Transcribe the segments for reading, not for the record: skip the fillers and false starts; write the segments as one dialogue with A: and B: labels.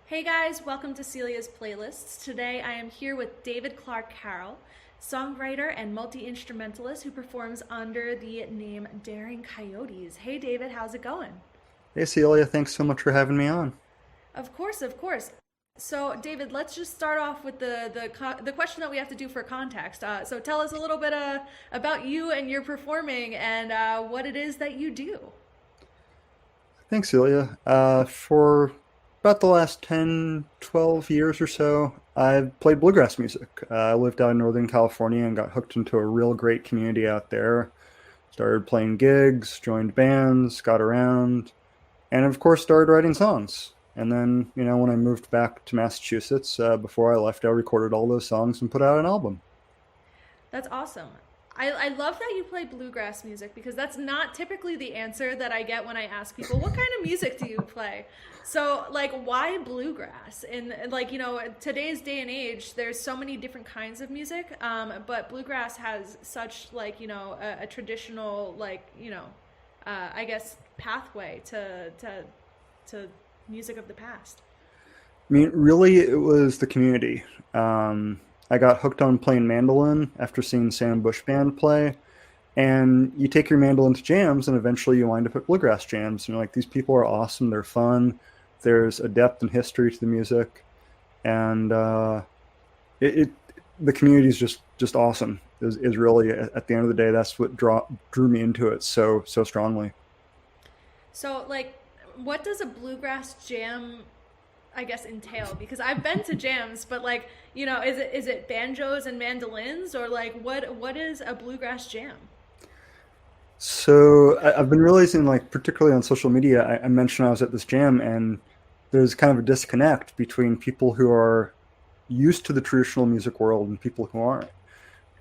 A: Hey guys, welcome to Celia's Playlists. Today I am here with David Clark Carroll, songwriter and multi instrumentalist who performs under the name Daring Coyotes. Hey David, how's it going?
B: Hey Celia, thanks so much for having me on.
A: Of course, of course. So David, let's just start off with the question that we have to do for context. So tell us a little bit about you and your performing and what it is that you do.
B: Thanks, Celia. For about the last 10, 12 years or so, I've played bluegrass music. I lived out in Northern California and got hooked into a real great community out there. Started playing gigs, joined bands, got around, and of course started writing songs. And then, when I moved back to Massachusetts, before I left, I recorded all those songs and put out an album.
A: That's awesome. I love that you play bluegrass music because that's not typically the answer that I get when I ask people, what kind of music do you play? So, like, why bluegrass? And like, today's day and age, there's so many different kinds of music, but bluegrass has such, like, a traditional, like, I guess, pathway to music of the past.
B: I mean, really, it was the community. I got hooked on playing mandolin after seeing Sam Bush Band play. And you take your mandolin to jams, and eventually you wind up at bluegrass jams. And you're like, these people are awesome. They're fun. There's a depth and history to the music, and it, it the community is just awesome. Is really at the end of the day, that's what drew me into it so strongly.
A: So, like, what does a bluegrass jam, I guess, entail? Because I've been to jams, but like, is it banjos and mandolins, or like what is a bluegrass jam?
B: So I've been realizing, like, particularly on social media, I mentioned I was at this jam, and there's kind of a disconnect between people who are used to the traditional music world and people who aren't.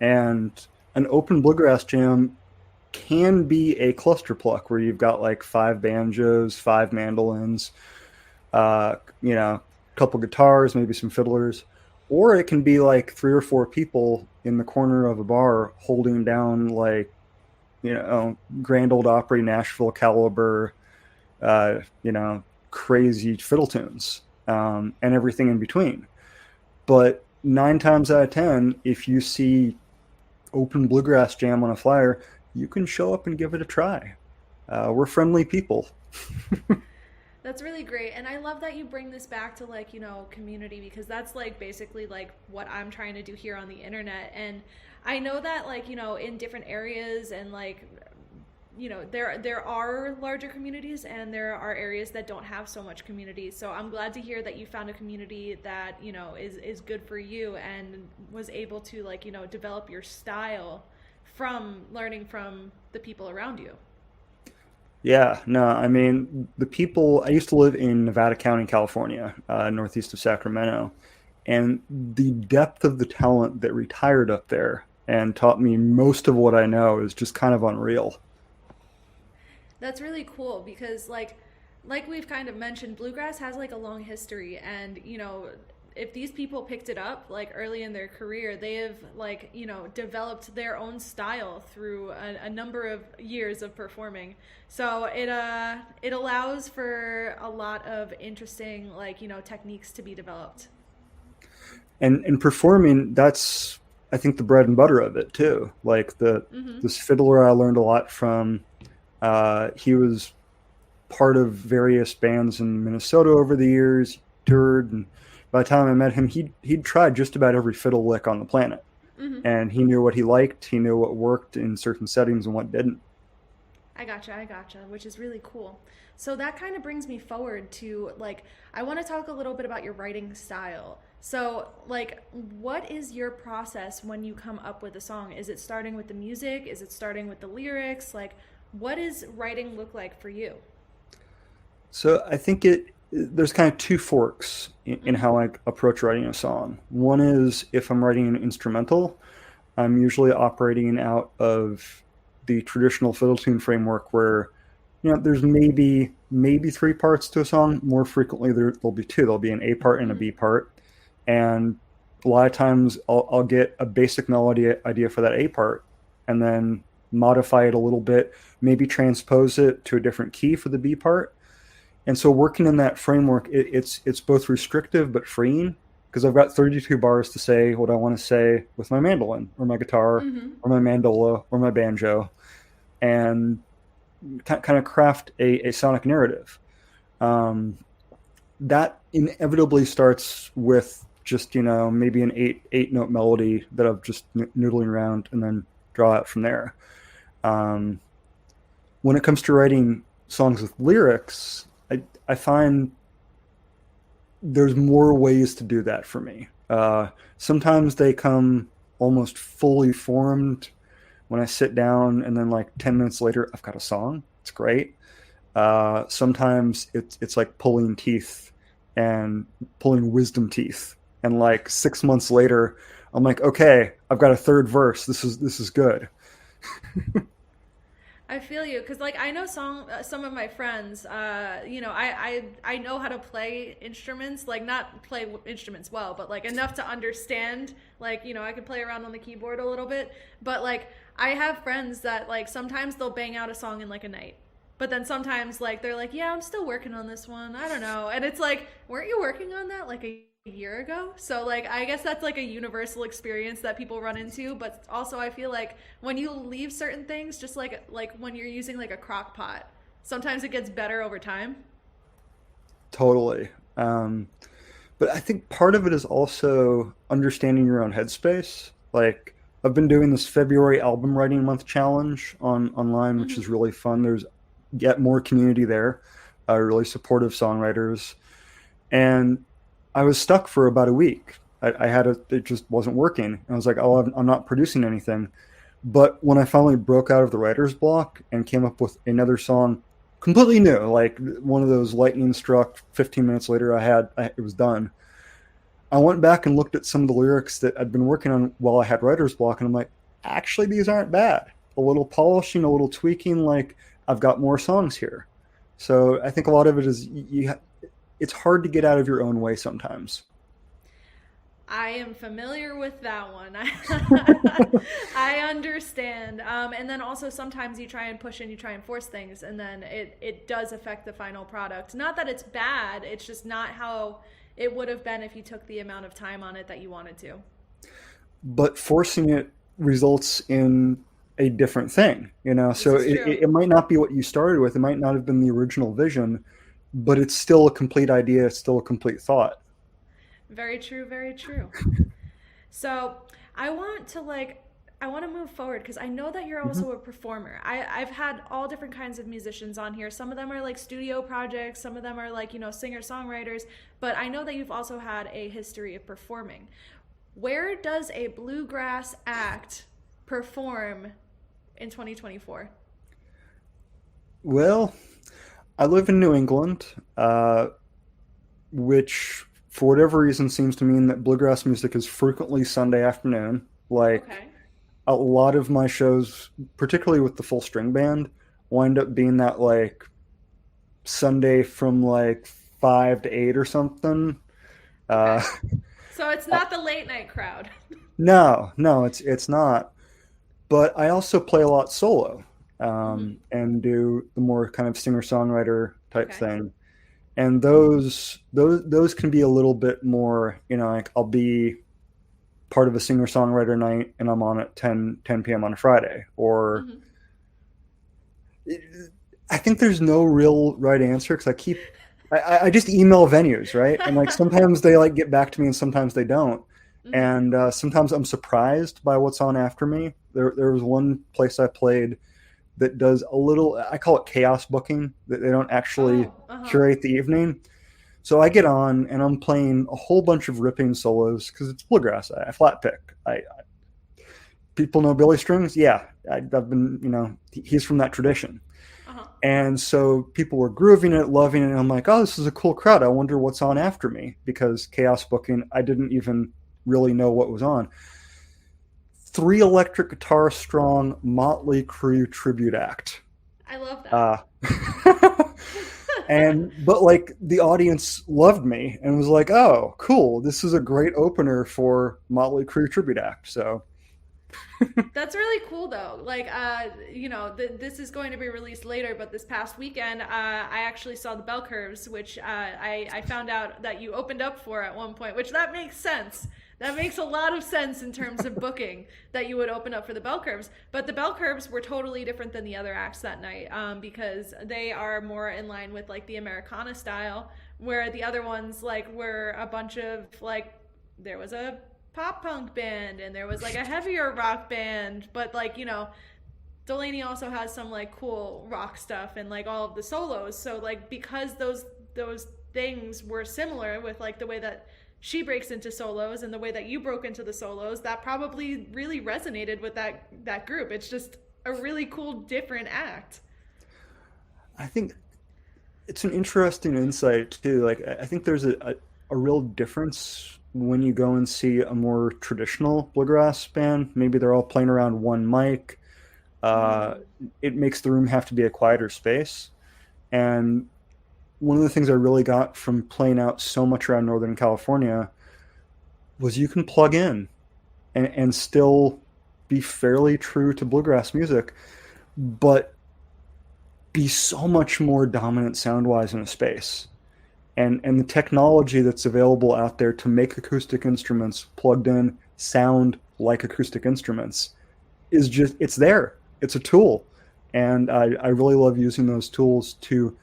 B: And an open bluegrass jam can be a cluster pluck where you've got like five banjos, five mandolins, a couple guitars, maybe some fiddlers, or it can be like three or four people in the corner of a bar holding down like Grand Old Opry, Nashville caliber, uh, you know, crazy fiddle tunes, and everything in between. But nine times out of 10, if you see open bluegrass jam on a flyer, you can show up and give it a try. We're friendly people.
A: That's really great. And I love that you bring this back to, like, community, because that's like basically like what I'm trying to do here on the internet. And I know that, like, in different areas, and like, there are larger communities and there are areas that don't have so much community. So I'm glad to hear that you found a community that, is good for you and was able to, like, develop your style from learning from the people around you.
B: Yeah, no, I mean, the people, I used to live in Nevada County, California, northeast of Sacramento, and the depth of the talent that retired up there and taught me most of what I know is just kind of unreal.
A: That's really cool because, like we've kind of mentioned, bluegrass has like a long history, and if these people picked it up like early in their career, they have, like, developed their own style through a number of years of performing. So it allows for a lot of interesting, like, techniques to be developed.
B: And performing, that's, I think, the bread and butter of it too. Like
A: Mm-hmm.
B: this fiddler I learned a lot from. He was part of various bands in Minnesota over the years, toured, and by the time I met him, he'd tried just about every fiddle lick on the planet,
A: Mm-hmm.
B: and he knew what he liked, he knew what worked in certain settings and what didn't.
A: I gotcha, which is really cool. So that kind of brings me forward to, like, I want to talk a little bit about your writing style. So, like, what is your process when you come up with a song? Is it starting with the music? Is it starting with the lyrics? Like, what does writing look like for you?
B: So I think there's kind of two forks in
A: Mm-hmm.
B: how I approach writing a song. One is if I'm writing an instrumental, I'm usually operating out of the traditional fiddle tune framework where there's maybe three parts to a song. More frequently there'll be two. There'll be an A part and a
A: Mm-hmm.
B: B part, and a lot of times I'll get a basic melody idea for that A part, and then modify it a little bit, maybe transpose it to a different key for the B part, And so working in that framework, it's both restrictive but freeing because I've got 32 bars to say what I want to say with my mandolin or my guitar
A: Mm-hmm.
B: or my mandola or my banjo, and kind of craft a sonic narrative. Um, that inevitably starts with just maybe an eight note melody that I'm just noodling around and then draw out from there. Um, when it comes to writing songs with lyrics, I find there's more ways to do that for me. Sometimes they come almost fully formed when I sit down, and then like 10 minutes later, I've got a song. It's great. Sometimes it's like pulling teeth and pulling wisdom teeth, and like 6 months later, I'm like, okay, I've got a third verse. This is good.
A: I feel you because like I know some of my friends. I know how to play instruments, like not play instruments well, but like enough to understand. Like I can play around on the keyboard a little bit, but like I have friends that like sometimes they'll bang out a song in like a night. But then sometimes like they're like, yeah, I'm still working on this one. I don't know. And it's like, weren't you working on that like a year ago? So like I guess that's like a universal experience that people run into, but also I feel like when you leave certain things, just like when you're using like a crock pot, sometimes it gets better over time.
B: Totally. But I think part of it is also understanding your own headspace. Like I've been doing this February album writing month challenge online, which is
A: Mm-hmm.
B: really fun. There's yet more community there, really supportive songwriters, and I was stuck for about a week. I had it just wasn't working. And I was like, oh, I'm not producing anything. But when I finally broke out of the writer's block and came up with another song completely new, like one of those lightning struck 15 minutes later, it was done. I went back and looked at some of the lyrics that I'd been working on while I had writer's block, and I'm like, actually, these aren't bad. A little polishing, a little tweaking, like I've got more songs here. So I think a lot of it is it's hard to get out of your own way sometimes.
A: I am familiar with that one. I understand. And then also sometimes you try and push and you try and force things, and then it does affect the final product. Not that it's bad, it's just not how it would have been if you took the amount of time on it that you wanted to.
B: But forcing it results in a different thing,
A: This
B: so
A: is true.
B: it might not be what you started with, it might not have been the original vision, but it's still a complete idea, it's still a complete thought.
A: Very true, very true. So I want to like I want to move forward because I know that you're
B: Mm-hmm.
A: also a performer. I've had all different kinds of musicians on here. Some of them are like studio projects, some of them are like, singer songwriters, but I know that you've also had a history of performing. Where does a bluegrass act perform in 2024?
B: Well, I live in New England, which for whatever reason seems to mean that bluegrass music is frequently Sunday afternoon. Like
A: Okay.
B: a lot of my shows, particularly with the full string band, wind up being that like Sunday from like 5 to 8 or something. Uh,
A: Okay. So it's not the late night crowd.
B: no, no, it's not. But I also play a lot solo,
A: Hmm.
B: and do the more kind of singer songwriter type
A: Okay.
B: thing. And those can be a little bit more, like I'll be part of a singer songwriter night and I'm on at 10 p.m. on a Friday. Or
A: Hmm.
B: I think there's no real right answer because I just email venues, right? And like sometimes they like get back to me and sometimes they don't.
A: Hmm.
B: And sometimes I'm surprised by what's on after me. There was one place I played that does a little, I call it chaos booking, that they don't actually
A: Oh, uh-huh.
B: curate the evening. So I get on and I'm playing a whole bunch of ripping solos because it's bluegrass. I flat pick. People know Billy Strings. Yeah, I've been, he's from that tradition.
A: Uh-huh.
B: And so people were grooving it, loving it. And I'm like, oh, this is a cool crowd. I wonder what's on after me because chaos booking, I didn't even really know what was on. Three electric guitar strong Motley Crue tribute act.
A: I love that.
B: Uh, but like the audience loved me and was like, "Oh, cool! This is a great opener for Motley Crue tribute act." So
A: That's really cool though. Like, this is going to be released later, but this past weekend, I actually saw the Bell Curves, which I found out that you opened up for at one point, which that makes sense. That makes a lot of sense in terms of booking that you would open up for the Bell Curves. But the Bell Curves were totally different than the other acts that night, because they are more in line with like the Americana style, where the other ones like were a bunch of like there was a pop punk band and there was like a heavier rock band, but like, Delaney also has some like cool rock stuff and like all of the solos. So like because those things were similar with like the way that she breaks into solos and the way that you broke into the solos, that probably really resonated with that group. It's just a really cool different act.
B: I think it's an interesting insight too. Like I think there's a real difference when you go and see a more traditional bluegrass band. Maybe they're all playing around one mic. Uh,
A: Mm.
B: it makes the room have to be a quieter space. And one of the things I really got from playing out so much around Northern California was you can plug in and still be fairly true to bluegrass music, but be so much more dominant sound wise in a space. And the technology that's available out there to make acoustic instruments plugged in sound like acoustic instruments is just it's there. It's a tool. And I really love using those tools to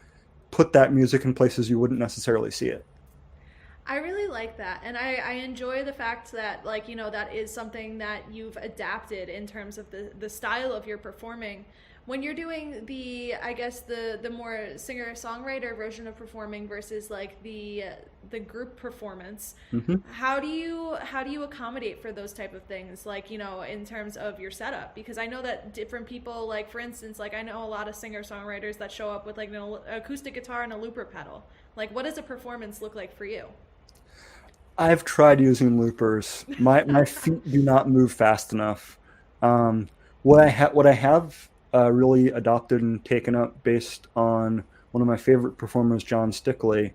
B: put that music in places you wouldn't necessarily see it.
A: I really like that. And I enjoy the fact that, like, that is something that you've adapted in terms of the style of your performing. When you're doing I guess, the more singer songwriter version of performing versus like the group performance,
B: Hmm.
A: how do you accommodate for those type of things, like, in terms of your setup? Because I know that different people, like, for instance, like, I know a lot of singer songwriters that show up with like an acoustic guitar and a looper pedal. Like, what does a performance look like for you?
B: I've tried using loopers. My feet do not move fast enough. Um, what I have really adopted and taken up based on one of my favorite performers, John Stickley,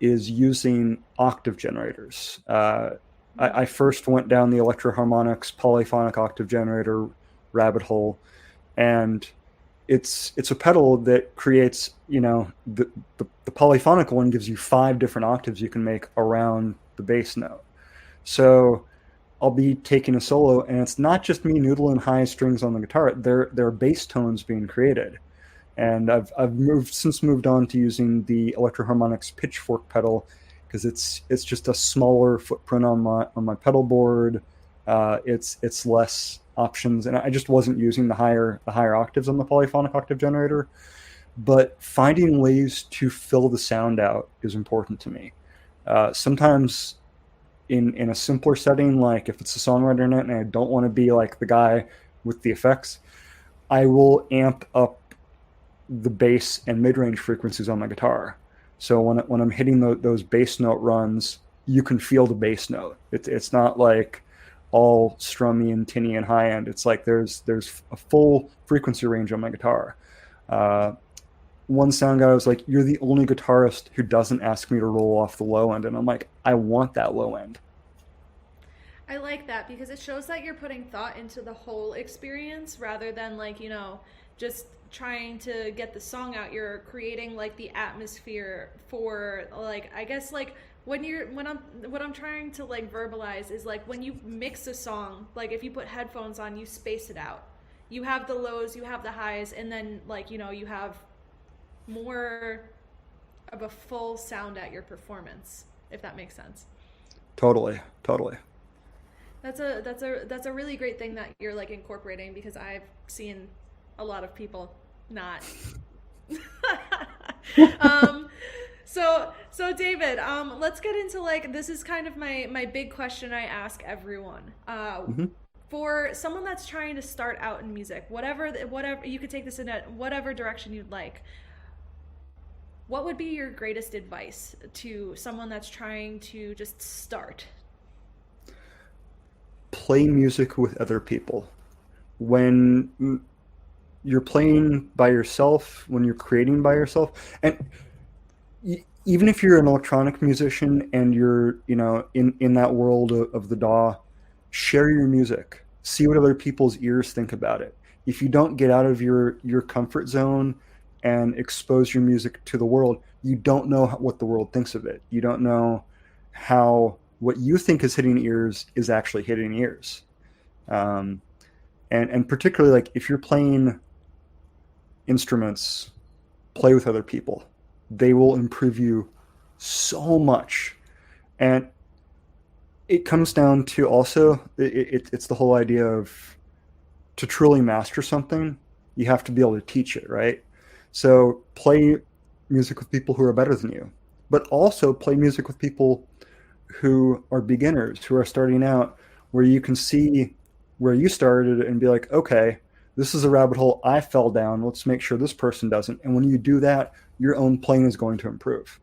B: is using octave generators. I first went down the Electroharmonics polyphonic octave generator rabbit hole, and it's a pedal that creates, the polyphonic one gives you five different octaves you can make around the bass note. So I'll be taking a solo, and it's not just me noodling high strings on the guitar. There are bass tones being created, and I've moved on to using the Electroharmonics Pitchfork pedal because it's just a smaller footprint on my pedal board. It's less options, and I just wasn't using the higher octaves on the polyphonic octave generator. But finding ways to fill the sound out is important to me. Sometimes in a simpler setting, like if it's a songwriter in it and I don't want to be like the guy with the effects, I will amp up the bass and mid-range frequencies on my guitar. So when I'm hitting those bass note runs, you can feel the bass note. It's not like all strummy and tinny and high end. It's like there's a full frequency range on my guitar. Uh, One sound guy was like, "You're the only guitarist who doesn't ask me to roll off the low end," and I'm like, "I want that low end."
A: I like that because it shows that you're putting thought into the whole experience rather than, like, just trying to get the song out. You're creating like the atmosphere for, like, I guess, like, when I'm what I'm trying to like verbalize is like when you mix a song, like if you put headphones on, you space it out. You have the lows, you have the highs, and then, like, you have more of a full sound at your performance, if that makes sense.
B: Totally, totally.
A: That's a really great thing that you're like incorporating, because I've seen a lot of people not. um, so David, let's get into, like, this is kind of my big question I ask everyone.
B: Hmm.
A: For someone that's trying to start out in music, whatever you could take this in whatever direction you'd like. What would be your greatest advice to someone that's trying to just start?
B: Play music with other people. When you're playing by yourself, when you're creating by yourself, and even if you're an electronic musician and you're in that world of the DAW, share your music. See what other people's ears think about it. If you don't get out of your comfort zone and expose your music to the world, you don't know what the world thinks of it. You don't know how what you think is hitting ears is actually hitting ears. Um, and particularly like if you're playing instruments, play with other people. They will improve you so much. And it comes down to also it's the whole idea of to truly master something, you have to be able to teach it, right? So play music with people who are better than you, but also play music with people who are beginners, who are starting out, where you can see where you started and be like, okay, this is a rabbit hole I fell down. Let's make sure this person doesn't. And when you do that, your own playing is going to improve.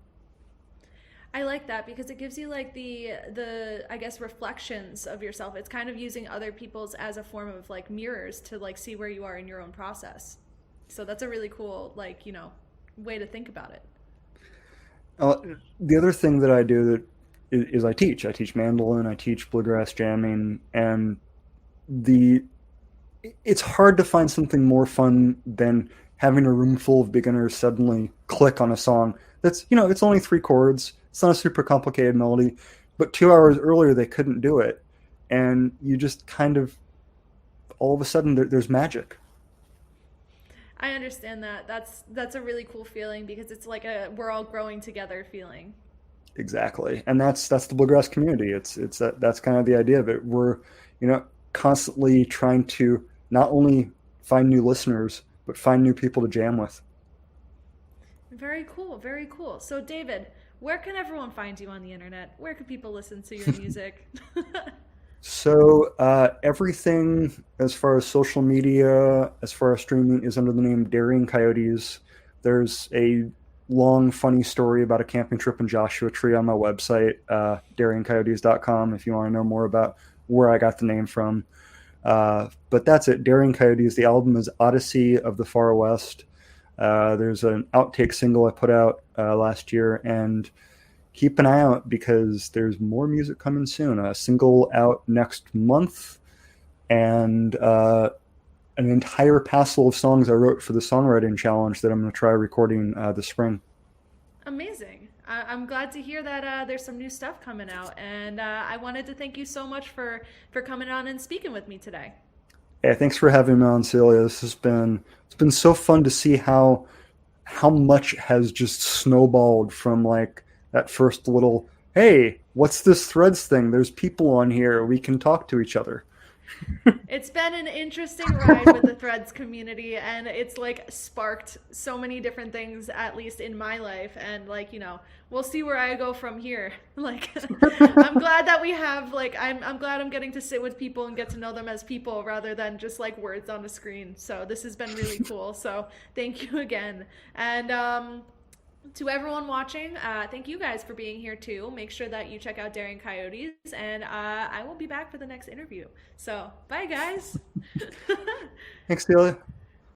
A: I like that because it gives you like the I guess reflections of yourself. It's kind of using other people's as a form of like mirrors to like see where you are in your own process. So that's a really cool like, way to think about it.
B: Uh, the other thing that I do that is I teach. I teach mandolin. I teach bluegrass jamming, and the it's hard to find something more fun than having a room full of beginners suddenly click on a song that's it's only three chords. It's not a super complicated melody, but 2 hours earlier they couldn't do it, and you just kind of all of a sudden there's magic.
A: I understand that. That's a really cool feeling because it's like a we're all growing together feeling.
B: Exactly, and that's the bluegrass community. It's that's kind of the idea of it. We're constantly trying to not only find new listeners but find new people to jam with.
A: Very cool, very cool. So David, where can everyone find you on the internet? Where can people listen to your music?
B: So everything as far as social media, as far as streaming, is under the name Daring Coyotes. There's a long, funny story about a camping trip in Joshua Tree on my website, daringcoyotes.com, if you want to know more about where I got the name from. But that's it. Daring Coyotes. The album is Odyssey of the Far West. There's an outtake single I put out last year, and keep an eye out because there's more music coming soon. A single out next month, and an entire passel of songs I wrote for the songwriting challenge that I'm going to try recording this spring.
A: Amazing. I'm glad to hear that there's some new stuff coming out, and I wanted to thank you so much for coming on and speaking with me today.
B: Hey, thanks for having me on, Celia. It's been so fun to see how much has just snowballed from like that first little, hey, what's this threads thing? There's people on here. We can talk to each other.
A: It's been an interesting ride with the Threads community, and it's like sparked so many different things, at least in my life. And like, we'll see where I go from here. Like, I'm glad that we have like, I'm glad I'm getting to sit with people and get to know them as people rather than just like words on a screen. So this has been really cool. So thank you again. And to everyone watching, thank you guys for being here too. Make sure that you check out Daring Coyotes, and I will be back for the next interview. So, bye guys.
B: Thanks, Celia.